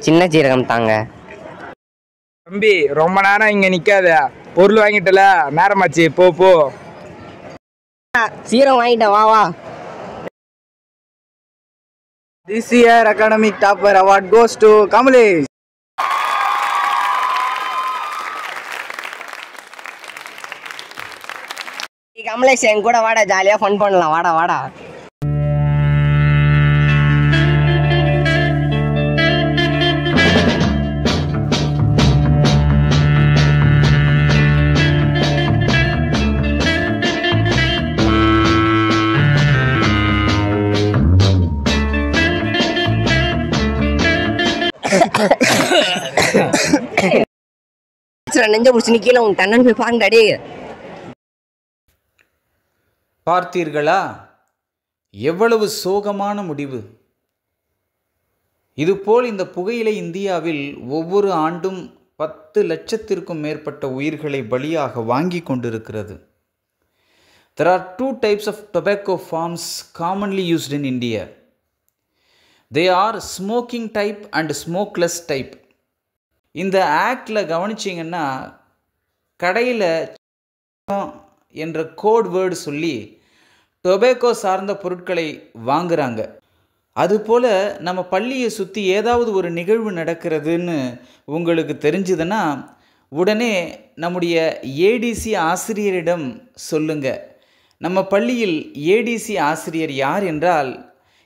சின்ன சீரகம் தாங்க. தம்பி ரொம்ப நேரம் இங்கே நிற்காத, பொருள் வாங்கிட்டல, நேரமாச்சு, போ போ. சீரகம் வாங்கிட்டேன், வா வா. This year academic topper award goes to Kamlesh. Kamlesh என் கூட வாடா, ஜாலியாக ஃபன் பண்ணலாம், வாடா வாடா. நெஞ்ச புடிச்சு நிக்கல, உன் தன்னன் போய் பாருங்கடே. பார்த்தீர்களா, எவ்வளவு சோகமான முடிவு. இதுபோல் இந்த புகையிலை இந்தியாவில் ஒவ்வொரு ஆண்டும் 10 லட்சத்திற்கும் மேற்பட்ட உயிர்களை பலியாக வாங்கி கொண்டிருக்கிறது. There are 2 types of tobacco forms commonly used in India. They are smoking type and smokeless type. இந்த ஆக்டில் கவனிச்சிங்கன்னா கடையில் என்ற கோட் வேர்டு சொல்லி டொபேக்கோ சார்ந்த பொருட்களை வாங்குகிறாங்க. அதுபோல் நம்ம பள்ளியை சுற்றி ஏதாவது ஒரு நிகழ்வு நடக்கிறதுன்னு உங்களுக்கு தெரிஞ்சுதுன்னா உடனே நம்முடைய ஏடிசி ஆசிரியரிடம் சொல்லுங்க. நம்ம பள்ளியில் ஏடிசி ஆசிரியர் யார் என்றால்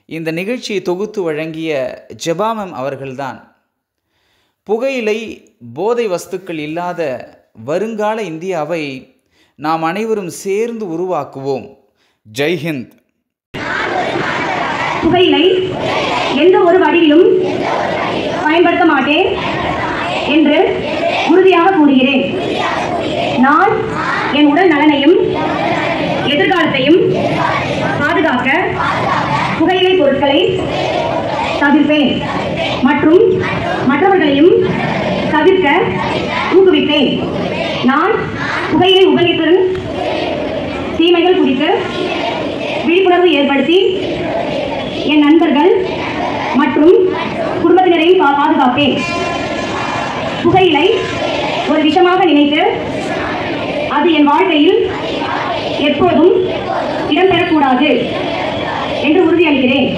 இந்த நிகழ்ச்சியை தொகுத்து வழங்கிய ஜெபா மேம் அவர்கள்தான். புகையிலை போதை வஸ்துக்கள் இல்லாத வருங்கால இந்தியாவை நாம் அனைவரும் சேர்ந்து உருவாக்குவோம். ஜெய்ஹிந்த். புகையிலை எந்த ஒரு வடிவிலும் பயன்படுத்த மாட்டேன் என்று உறுதியாக கூறுகிறேன். நான் என் உடல் நலனையும் எதிர்காலத்தையும் பாதுகாக்க புகையிலை பொருட்களை தவிர்ப்பேன் மற்றும் மற்றவர்களையும் தவிர்க்க ஊக்குவிப்பேன். நான் புகையிலை உபயோகிப்பதன் தீமைகள் குறித்து விழிப்புணர்வு ஏற்படுத்தி என் நண்பர்கள் மற்றும் குடும்பத்தினரையும் பாதுகாப்பேன். புகையிலை ஒரு விஷமாக நினைத்து அது என் வாழ்க்கையில் எப்போதும் இடம்பெறக்கூடாது என்று உறுதியளிக்கிறேன்.